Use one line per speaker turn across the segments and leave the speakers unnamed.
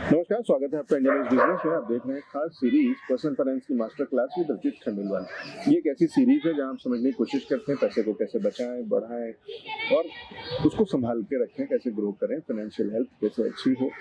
नमस्कार, स्वागत है आपका इंडियन बिजनेस में। आप देख रहे हैं खास सीरीज पर्सनल फाइनेंस की मास्टर क्लास विद रचित खंडेलवाल। ये एक ऐसी सीरीज है जहां हम समझने की कोशिश करते हैं पैसे को कैसे बचाएं, बढ़ाएं और उसको संभाल के रखें, कैसे ग्रो करें, फाइनेंशियल हेल्थ कैसे अच्छी हो।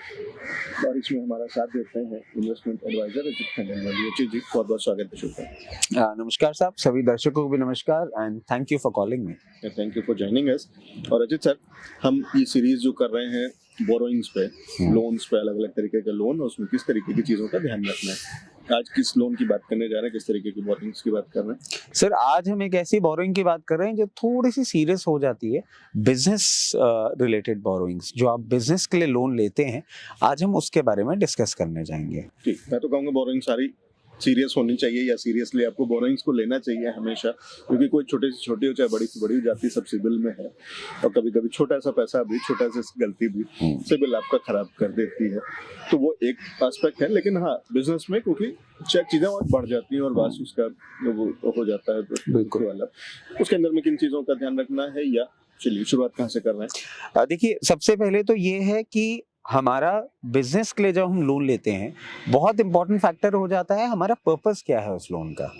और इसमें हमारा साथ देते हैं इन्वेस्टमेंट एडवाइजर रचित खंडेलवाल। रचित जी, बहुत बहुत स्वागत है। शुक्रिया।
नमस्कार साहब, सभी दर्शकों को भी नमस्कार and thank you for calling me.
Thank you for joining us. और रचित सर, हम ये सीरीज जो कर रहे हैं बोरोइंग्स पे, लोन्स पे, अलग अलग तरीके के लोन, उसमें किस तरीके की चीजों का ध्यान रखना है। आज किस लोन की बात करने जा रहे हैं, किस तरीके की बोरोइंग्स की बात कर रहे हैं?
सर, आज हम एक ऐसी बोरोइंग की बात कर रहे हैं जो थोड़ी सी सीरियस हो जाती है, बिजनेस रिलेटेड बोरोइंग्स, जो आप बिजनेस के लिए लोन लेते हैं। आज हम उसके बारे में डिस्कस करने जाएंगे।
ठीक, मैं तो कहूँगा बोरोइंग सारी सीरियस होनी चाहिए, या सीरियसली आपको बोरोइंग्स को लेना चाहिए हमेशा, क्योंकि कोई छोटी से छोटी हो चाहे बड़ी से बड़ी हो जाती है, सब सिबिल में है। और कभी कभी छोटा सा पैसा भी, छोटा सा गलती भी सिबिल आपका खराब कर देती है। तो वो एक एस्पेक्ट है। लेकिन हाँ, बिजनेस में क्योंकि चीजें और बढ़ जाती हैं और बस उसका वो हो जाता है बिल्कुल वाला, उसके अंदर में किन चीजों का ध्यान रखना है, या चलिए शुरुआत कहाँ से कर रहे हैं?
देखिए, सबसे पहले तो ये है कि हमारा बिजनेस के लिए जब हम लोन लेते हैं, बहुत इंपॉर्टेंट फैक्टर हो जाता है हमारा पर्पस क्या है उस लोन का।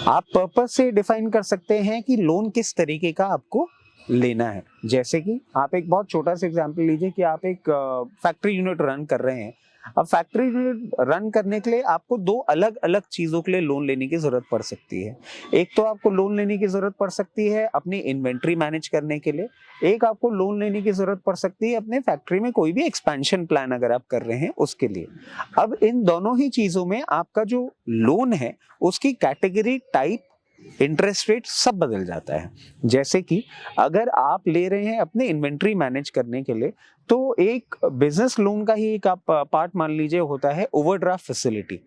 आप पर्पस से डिफाइन कर सकते हैं कि लोन किस तरीके का आपको लेना है। जैसे कि आप एक बहुत छोटा सा एग्जांपल लीजिए कि आप एक फैक्ट्री यूनिट रन कर रहे हैं। अब फैक्ट्री यूनिट रन करने के लिए आपको दो अलग अलग चीजों के लिए लोन लेने की जरूरत पड़ सकती है। एक तो आपको लोन लेने की जरूरत पड़ सकती है अपनी इन्वेंट्री मैनेज करने के लिए, एक आपको लोन लेने की जरूरत पड़ सकती है अपने फैक्ट्री में कोई भी एक्सपेंशन प्लान अगर आप कर रहे हैं उसके लिए। अब इन दोनों ही चीजों में आपका जो लोन है उसकी कैटेगरी, टाइप, इंटरेस्ट रेट सब बदल जाता है। जैसे कि अगर आप ले रहे हैं अपने इन्वेंट्री मैनेज करने के लिए, तो एक बिजनेस लोन का ही एक आप पार्ट मान लीजिए होता है ओवरड्राफ्ट फैसिलिटी।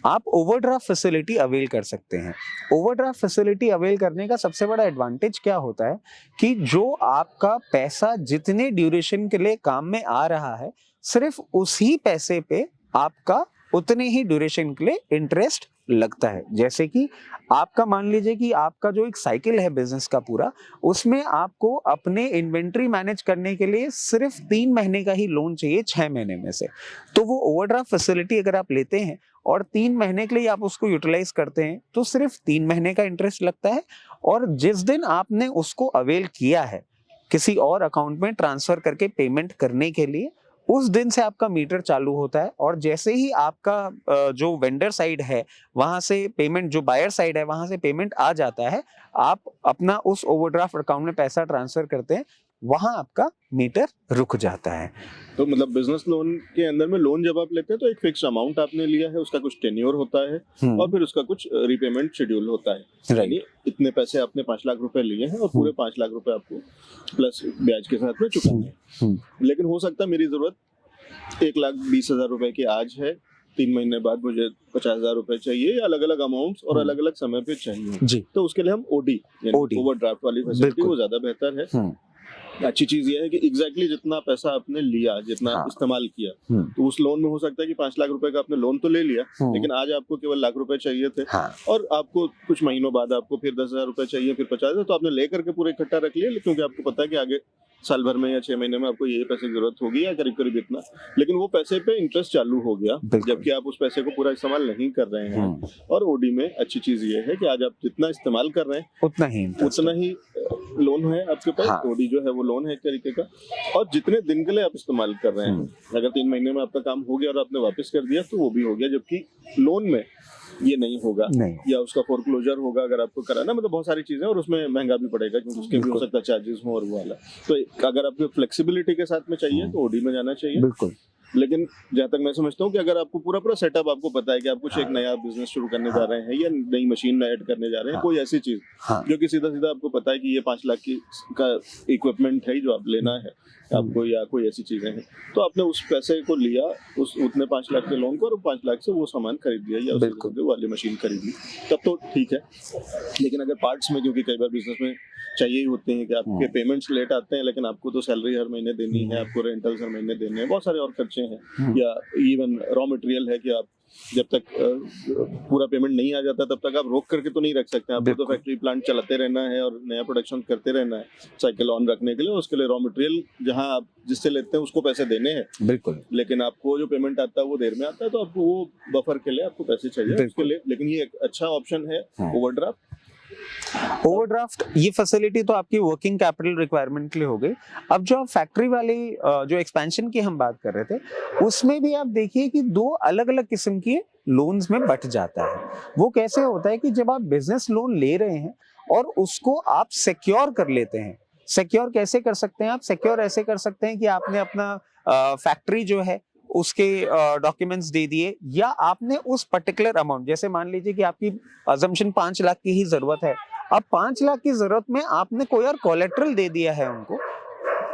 आप ओवरड्राफ्ट फैसिलिटी अवेल कर सकते हैं। ओवरड्राफ्ट फैसिलिटी अवेल करने का सबसे बड़ा एडवांटेज क्या होता है कि जो आपका पैसा जितने ड्यूरेशन के लिए काम में आ रहा है, सिर्फ उसी पैसे पे आपका उतने ही ड्यूरेशन के लिए इंटरेस्ट लगता है। जैसे कि आपका मान लीजिए कि आपका जो एक साइकिल है बिजनेस का पूरा, उसमें आपको अपने इन्वेंट्री मैनेज करने के लिए सिर्फ 3 महीने का ही लोन चाहिए 6 महीने में से। तो वो ओवरड्राफ्ट फैसिलिटी अगर आप लेते हैं और 3 महीने के लिए आप उसको यूटिलाइज करते हैं, तो सिर्फ 3 महीने का इंटरेस्ट लगता है। और जिस दिन आपने उसको अवेल किया है किसी और अकाउंट में ट्रांसफर करके पेमेंट करने के लिए, उस दिन से आपका मीटर चालू होता है। और जैसे ही आपका जो वेंडर साइड है वहां से पेमेंट, जो बायर साइड है वहां से पेमेंट आ जाता है, आप अपना उस ओवरड्राफ्ट अकाउंट में पैसा ट्रांसफर करते हैं, वहां आपका मीटर रुक जाता है।
तो मतलब बिजनेस लोन के अंदर में लोन जब आप लेते हैं तो एक फिक्स अमाउंट आपने लिया है, उसका कुछ टेन्योर होता है और फिर उसका कुछ रिपेमेंट शेड्यूल होता है। यानी इतने पैसे आपने 5 लाख रुपए लिए हैं और पूरे 5 लाख रुपए आपको प्लस ब्याज के साथ में चुकाने हैं। लेकिन हो सकता है मेरी जरूरत 1,20,000 रुपए की आज है, 3 महीने बाद मुझे 50,000 रुपए चाहिए, या अलग अलग अमाउंट्स और अलग अलग समय पे चाहिए। तो उसके लिए हम ओडी यानी ओवरड्राफ्ट वाली फैसिलिटी वो ज्यादा बेहतर है। अच्छी चीज ये है कि एग्जैक्टली जितना पैसा आपने लिया, जितना इस्तेमाल किया, तो उस लोन में हो सकता है कि 5 लाख रुपए का आपने लोन तो ले लिया, लेकिन आज आपको केवल लाख रुपए चाहिए थे और आपको कुछ महीनों बाद आपको फिर 10,000 रुपए चाहिए, फिर 50,000, तो आपने लेकर के पूरा इकट्ठा रख लिया, क्योंकि आपको पता है कि आगे साल भर में या 6 महीने में आपको ये पैसे की जरूरत होगी या करीब करीब इतना। लेकिन वो पैसे पे इंटरेस्ट चालू हो गया, जबकि आप उस पैसे को पूरा इस्तेमाल नहीं कर रहे हैं। और ओडी में अच्छी चीज ये है कि आज आप जितना इस्तेमाल कर रहे हैं उतना ही लोन है आपके पास। ओडी जो है वो लोन है एक तरीके का, और जितने दिन के लिए आप इस्तेमाल कर रहे हैं, अगर 3 महीने में आपका काम हो गया और आपने वापस कर दिया तो वो भी हो गया, जबकि लोन में ये नहीं होगा। या उसका फोरक्लोजर होगा अगर आपको कराना, मतलब बहुत सारी चीजें, और उसमें महंगा भी पड़ेगा क्योंकि उसके भी हो सकता है चार्जेस हो और वो वाला। तो अगर आपको फ्लेक्सिबिलिटी के साथ में चाहिए तो ओडी में जाना चाहिए। बिल्कुल। लेकिन जहाँ तक मैं समझता हूँ कि अगर आपको पूरा सेटअप आपको पता है कि आप कुछ एक नया बिजनेस शुरू करने जा रहे हैं या नई मशीन ऐड करने जा रहे हैं, कोई ऐसी चीज जो कि सीधा सीधा आपको पता है कि ये 5 लाख की का इक्विपमेंट है जो आप लेना है आपको, या कोई ऐसी चीजें हैं, तो आपने उस पैसे को लिया, उस उतने 5 लाख के लोन को, और 5 लाख से वो सामान खरीद लिया या वो वाली मशीन खरीद ली, तब तो ठीक है। लेकिन अगर पार्ट्स में, क्योंकि कई बार बिजनेस में चाहिए ही होते हैं कि आपके पेमेंट्स लेट आते हैं, लेकिन आपको तो सैलरी हर महीने देनी है, आपको रेंटल्स हर महीने देने हैं, बहुत सारे और खर्चे हैं, या इवन रॉ मटेरियल है कि आप जब तक पूरा पेमेंट नहीं आ जाता तब तक आप रोक करके तो नहीं रख सकते, आपको तो फैक्ट्री प्लांट चलाते रहना है और नया प्रोडक्शन करते रहना है साइकिल ऑन रखने के लिए। उसके लिए रॉ मटेरियल जहां आप जिससे लेते हैं उसको पैसे देने हैं,
बिल्कुल,
लेकिन आपको जो पेमेंट आता है वो देर में आता है, तो आपको वो बफर के लिए आपको पैसे चाहिए उसके लिए। लेकिन ये एक अच्छा ऑप्शन है ओवरड्राफ्ट।
ओवरड्राफ्ट ये फैसिलिटी तो आपकी वर्किंग कैपिटल रिक्वायरमेंट के लिए हो गई। अब जो आप फैक्ट्री वाली जो एक्सपेंशन की हम बात कर रहे थे, उसमें भी आप देखिए कि दो अलग अलग किस्म की लोन्स में बट जाता है। वो कैसे होता है कि जब आप बिजनेस लोन ले रहे हैं और उसको आप सिक्योर कर लेते हैं। सिक्योर कैसे कर सकते हैं आप? सिक्योर ऐसे कर सकते हैं कि आपने अपना फैक्ट्री जो है उसके डॉक्यूमेंट्स दे दिए, या आपने उस पर्टिकुलर अमाउंट, जैसे मान लीजिए कि आपकी अजम्पशन 5 लाख की ही जरूरत है, अब 5 लाख की जरूरत में आपने कोई और कोलेट्रल दे दिया है उनको,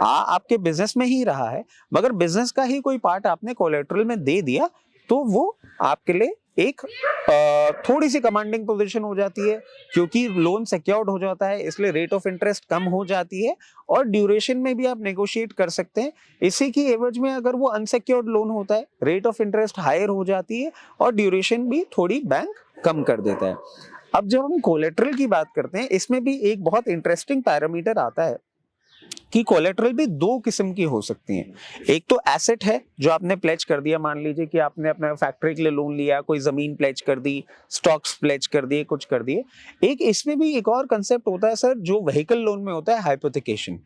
आपके बिजनेस में ही रहा है मगर बिजनेस का ही कोई पार्ट आपने कोलेट्रल में दे दिया, तो वो आपके लिए एक थोड़ी सी कमांडिंग पोजीशन हो जाती है, क्योंकि लोन सिक्योर्ड हो जाता है, इसलिए रेट ऑफ इंटरेस्ट कम हो जाती है और ड्यूरेशन में भी आप नेगोशिएट कर सकते हैं। इसी की एवज में अगर वो अनसिक्योर्ड लोन होता है, रेट ऑफ इंटरेस्ट हायर हो जाती है और ड्यूरेशन भी थोड़ी बैंक कम कर देता है। अब जब हम कोलेट्रल की बात करते हैं, इसमें भी एक बहुत इंटरेस्टिंग पैरामीटर आता है कि कोलेट्रल भी दो किस्म की हो सकती हैं। एक तो एसेट है जो आपने प्लेज कर दिया, मान लीजिए कि आपने अपना फैक्ट्री के लिए लोन लिया, कोई जमीन प्लेज कर दी, स्टॉक्स प्लेज कर दिए, कुछ कर दिए। एक इसमें भी एक और कंसेप्ट होता है सर, जो व्हीकल लोन में होता है, हाइपोथिकेशन।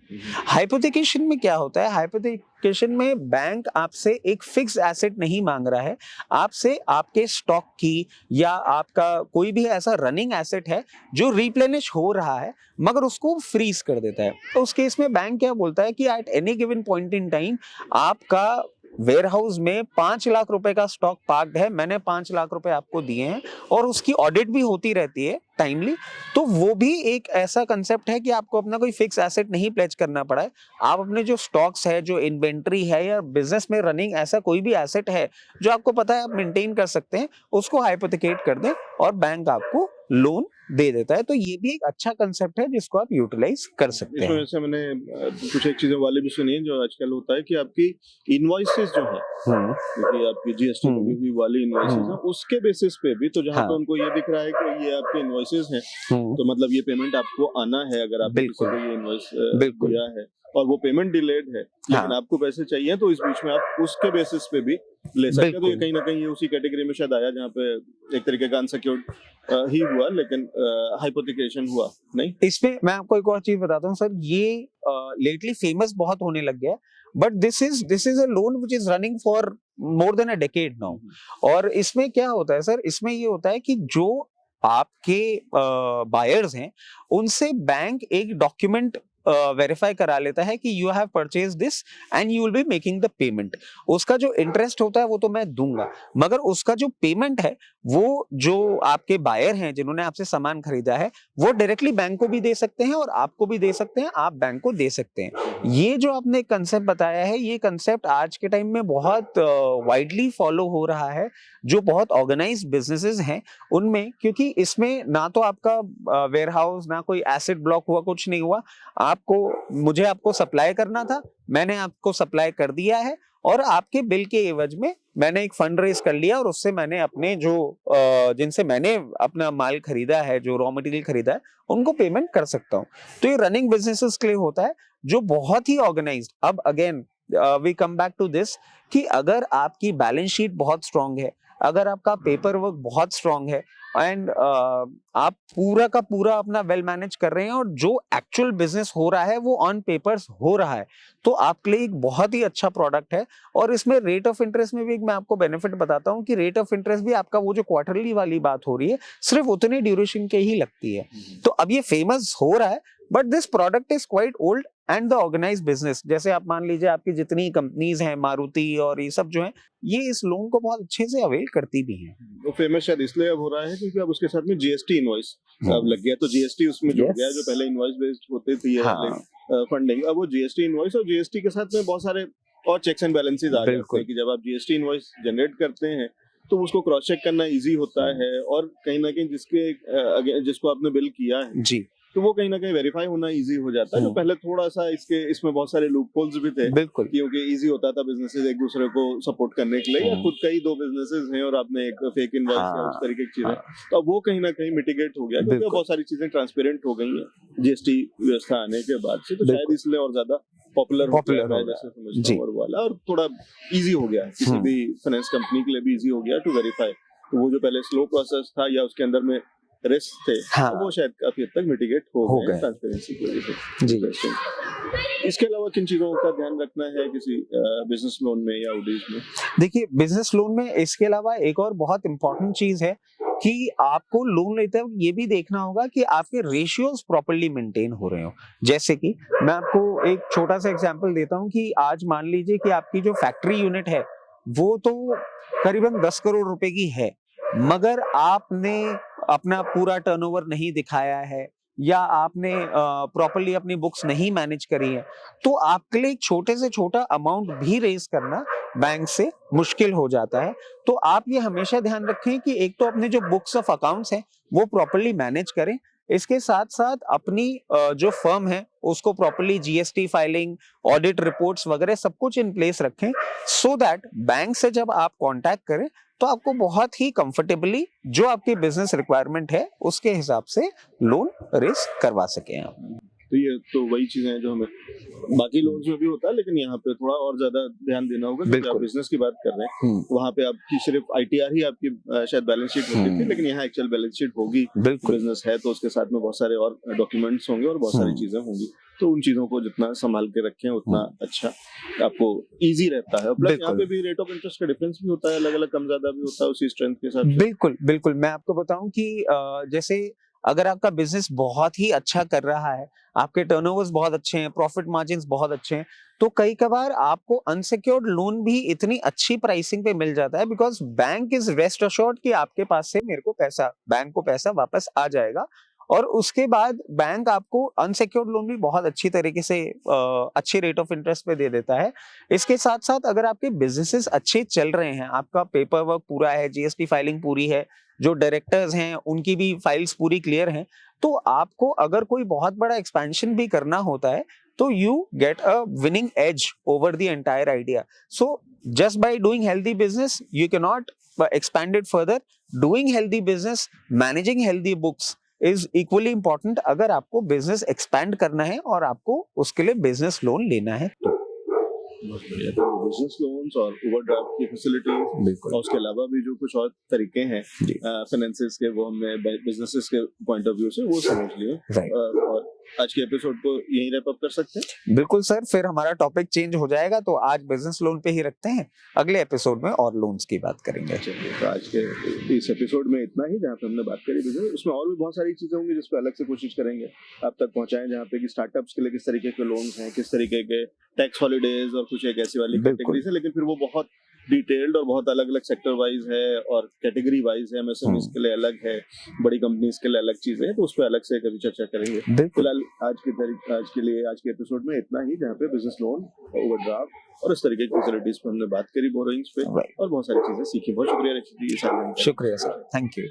हाइपोथिकेशन में क्या होता है? हाइपोथिकेशन में बैंक आपसे एक फिक्स एसेट नहीं मांग रहा है, आपसे आपके स्टॉक की या आपका कोई भी ऐसा रनिंग एसेट है जो रिप्लेनिश हो रहा है मगर उसको फ्रीज कर देता है। तो उस केस में बैंक क्या बोलता है कि at any given point in time आपका वेयर हाउस में 5 लाख रुपए का स्टॉक पार्क्ड है, मैंने 5 लाख रुपए आपको दिए हैं और उसकी ऑडिट भी होती रहती है टाइमली, तो वो भी एक ऐसा कंसेप्ट है कि आपको अपना कोई फिक्स एसेट नहीं प्लेज करना पड़ा है। आप अपने जो स्टॉक्स है, जो इन्वेंट्री है या बिजनेस में रनिंग ऐसा कोई भी एसेट है जो आपको पता है आप मेंटेन कर सकते हैं, उसको हाइपोथिकेट कर दें और बैंक आपको लोन दे देता है। तो ये भी एक अच्छा कंसेप्ट है जिसको आप यूटिलाइज कर सकते हैं।
इसमें जैसे मैंने कुछ एक चीजें वाले भी सुनी है जो आजकल होता है कि आपकी इनवॉइसेस जो है, क्योंकि आपकी जीएसटी लगी हुई वाली इनवॉइसेस है, उसके बेसिस पे भी, तो जहाँ पे उनको ये दिख रहा है कि ये आपके इनवॉइसेस हैं, तो मतलब ये पेमेंट आपको आना है अगर आपने किसी को ये इनवॉइस दिया है और वो पेमेंट डिलेड है, लेकिन आपको पैसे चाहिए, तो इस बीच में आप उसके बेसिस पे भी ले सकते हैं। तो ये कहीं ना कहीं ये उसी कैटेगरी में शायद आया जहाँ पे एक तरीके का अनसिक्योर्ड ही हुआ, लेकिन हाइपोथिकेशन हुआ नहीं।
इसमें मैं आपको एक और चीज बताता हूँ सर, ये लेटली फेमस बहुत होने लग गया है, but this is a loan which is running for more than a decade now. और इसमें क्या होता है सर, इसमें ये होता है कि जो आपके बायर्स हैं उनसे बैंक एक डॉक्यूमेंट वेरीफाई करा लेता है कि you have purchase this and you will be making the payment. उसका जो इंटरेस्ट होता है वो तो मैं दूंगा, मगर उसका जो पेमेंट है वो जो आपके बायर हैं जिन्होंने आपसे सामान खरीदा है वो डायरेक्टली बैंक को भी दे सकते हैं और आपको भी दे सकते हैं, आप बैंक को दे सकते हैं। ये जो आपने कंसेप्ट बताया है, ये कंसेप्ट आज के टाइम में बहुत वाइडली फॉलो हो रहा है, जो बहुत ऑर्गेनाइज्ड बिजनेसेस हैं उनमें, क्योंकि इसमें ना तो आपका वेयर हाउस, ना कोई एसेट ब्लॉक हुआ, कुछ नहीं हुआ। मुझे आपको सप्लाई करना था, मैंने आपको सप्लाई कर दिया है और आपके बिल के एवज में मैंने एक फंड रेज कर लिया और उससे मैंने अपने जो जिनसे मैंने अपना माल खरीदा है, जो रॉ मटेरियल खरीदा है, उनको पेमेंट कर सकता हूं। तो ये रनिंग बिजनेसेस के लिए होता है जो बहुत ही ऑर्गेनाइज्ड। अब again we come back to this कि अगर आपकी बैलेंस शीट बहुत स्ट्रांग है, अगर आपका पेपर वर्क बहुत स्ट्रांग है एंड आप पूरा का पूरा अपना वेल मैनेज कर रहे हैं और जो एक्चुअल बिजनेस हो रहा है वो ऑन पेपर्स हो रहा है, तो आपके लिए एक बहुत ही अच्छा प्रोडक्ट है। और इसमें रेट ऑफ इंटरेस्ट में भी मैं आपको बेनिफिट बताता हूं कि रेट ऑफ इंटरेस्ट भी आपका वो जो क्वार्टरली वाली बात हो रही है सिर्फ उतनी ड्यूरेशन के ही लगती है। तो अब ये फेमस हो रहा है, but this product is quite old and the organized business. जैसे आप मान लीजिए आपकी जितनी कंपनीज हैं, मारुति और ये सब जो है, ये इस लोन को बहुत अच्छे से अवेल करती भी हैं।
वो फेमस शायद इसलिए अब हो रहा है क्योंकि अब उसके साथ में जीएसटी इनवॉइस अब लग गया, तो जीएसटी उसमें जुड़ गया, जो पहले इनवॉइस बेस्ड होते थे फंडिंग, अब वो जीएसटी इनवॉइस, और जीएसटी के साथ में बहुत सारे और चेक्स एंड बैलेंसेस आ जाते हैं कि जब आप जीएसटी इनवॉइस जनरेट करते हैं तो उसको क्रॉस चेक करना इजी होता है, और कहीं ना कहीं जिसको आपने बिल किया है
जी
तो वो कहीं ना कहीं वेरीफाई होना इजी हो जाता है। जो पहले थोड़ा सा इसमें बहुत सारे लूप होल्स भी थे,
बिल्कुल
क्योंकि इजी होता था बिजनेसेस एक दूसरे को सपोर्ट करने के लिए, या खुद का ही दो बिजनेसेस हैं और आपने एक फेक इनवॉइस या उस तरीके की चीजें, तो अब वो कहीं ना कहीं मिटिगेट हो गया, क्योंकि अब बहुत सारी चीजें ट्रांसपेरेंट हो गई हैं जीएसटी व्यवस्था आने के बाद से, तो शायद इसलिए और ज्यादा पॉपुलर हो गया जैसे समझता हूं, और वाला और थोड़ा इजी हो गया, किसी भी फाइनेंस कंपनी के लिए भी इजी हो गया टू वेरीफाई। तो वो जो पहले स्लो प्रोसेस था या उसके अंदर में रिस्क थे, तो वो शायद काफी हद तक मिटिगेट हो गए ट्रांसपेरेंसी की वजह से जी। इसके अलावा किन चीजों का ध्यान रखना है किसी बिजनेस लोन में या ओडीज में?
देखिए, बिजनेस लोन में इसके अलावा एक और बहुत इंपॉर्टेंट चीज है कि आपको लोन लेते वक्त ये भी देखना होगा कि आपके रेशियोज प्रॉपर्ली मेंटेन हो रहे हो। जैसे कि मैं आपको एक छोटा सा एग्जांपल देता हूं कि आज मान लीजिए कि आपकी जो फैक्ट्री यूनिट है वो तो करीबन 10 करोड़ रुपए की है, मगर आपने अपना पूरा टर्नओवर नहीं दिखाया है या आपने प्रॉपर्ली अपनी बुक्स नहीं मैनेज करी है, तो आपके लिए एक छोटे से छोटा अमाउंट भी रेज करना बैंक से मुश्किल हो जाता है। तो आप ये हमेशा ध्यान रखें कि एक तो अपने जो बुक्स ऑफ अकाउंट्स हैं वो प्रॉपर्ली मैनेज करें, इसके साथ साथ अपनी जो फर्म है उसको properly GST filing, audit reports वगैरह सब कुछ इन प्लेस रखें, सो दैट बैंक से जब आप कांटेक्ट करें तो आपको बहुत ही कंफर्टेबली जो आपकी बिजनेस रिक्वायरमेंट है उसके हिसाब से लोन रेज करवा सकें आप।
तो ये तो वही चीजें हैं जो हमें बाकी लोन्स में भी होता है, लेकिन यहाँ पे थोड़ा और ज्यादा ध्यान देना होगा, क्योंकि आप बिजनेस की बात कर रहे हैं, वहाँ पे आपकी सिर्फ आईटीआर ही आपकी शायद बैलेंस शीट होती थी, लेकिन यहाँ एक्चुअल बैलेंस शीट होगी, बिजनेस है तो उसके साथ में बहुत सारे और डॉक्यूमेंट्स होंगे और बहुत सारी चीजें होंगी, तो उन चीजों को जितना संभाल के रखें उतना अच्छा आपको इजी रहता है। प्लस यहाँ पे भी रेट ऑफ इंटरेस्ट का डिफरेंस भी होता है, अलग अलग कम ज्यादा भी होता है उसी स्ट्रेंथ के साथ।
बिल्कुल बिल्कुल, मैं आपको बताऊं कि जैसे अगर आपका बिजनेस बहुत ही अच्छा कर रहा है, आपके टर्नओवर्स बहुत अच्छे हैं, प्रॉफिट मार्जिन्स बहुत अच्छे हैं, तो कई कबार आपको अनसिक्योर्ड लोन भी इतनी अच्छी प्राइसिंग पे मिल जाता है, because bank is rest assured कि आपके पास से बैंक को पैसा वापस आ जाएगा, और उसके बाद बैंक आपको अनसिक्योर्ड लोन भी बहुत अच्छी तरीके से अच्छी रेट ऑफ इंटरेस्ट पे दे देता है। इसके साथ साथ अगर आपके बिजनेसेस अच्छे चल रहे हैं, आपका पेपर वर्क पूरा है, जीएसटी फाइलिंग पूरी है, जो डायरेक्टर्स हैं उनकी भी फाइल्स पूरी क्लियर हैं, तो आपको अगर कोई बहुत बड़ा एक्सपेंशन भी करना होता है तो you get a winning edge over the entire idea. So just by doing healthy business you can not expand it further. Doing healthy business, managing healthy books is equally important अगर आपको business expand करना है और आपको उसके लिए business loan लेना है तो।
बिजनेस लोन्स और ओवरड्राफ्ट की फैसिलिटीज और उसके अलावा भी जो कुछ और तरीके हैं फाइनेंसेस के, वो हमने बिजनेसेस के पॉइंट ऑफ व्यू से वो समझ लिए। और आज के एपिसोड को यहीं रैप अप कर सकते हैं।
बिल्कुल सर, फिर हमारा टॉपिक चेंज हो जाएगा, तो आज बिजनेस लोन पे ही रखते हैं, अगले एपिसोड में और लोन्स की बात करेंगे।
तो आज के इस एपिसोड में इतना ही, जहाँ पे हमने बात करी बिजनेस, उसमें और भी बहुत सारी चीजें होंगी जिस पे अलग से कोशिश करेंगे आप तक पहुंचाएं, जहाँ पे कि स्टार्टअप्स के लिए किस तरीके के लोन्स हैं, किस तरीके के टैक्स हॉलीडेज और कुछ एक ऐसी वाली कैटेगरीज है, लेकिन फिर वो बहुत डिटेल्ड और बहुत अलग अलग सेक्टर वाइज है और कैटेगरी वाइज है। एमएसएमईज के लिए अलग है, बड़ी कंपनीज के लिए अलग चीजें हैं, तो उस पर अलग से कभी चर्चा करेंगे। फिलहाल आज के एपिसोड में इतना ही, जहाँ पे बिजनेस लोन, ओवरड्राफ्ट और इस तरीके की फैसिलिटीज पे हमने बात करी, बोरोइंग्स पे, और बहुत सारी चीजें सीखी। बहुत शुक्रिया रक्षित जी।
शुक्रिया सर, थैंक यू।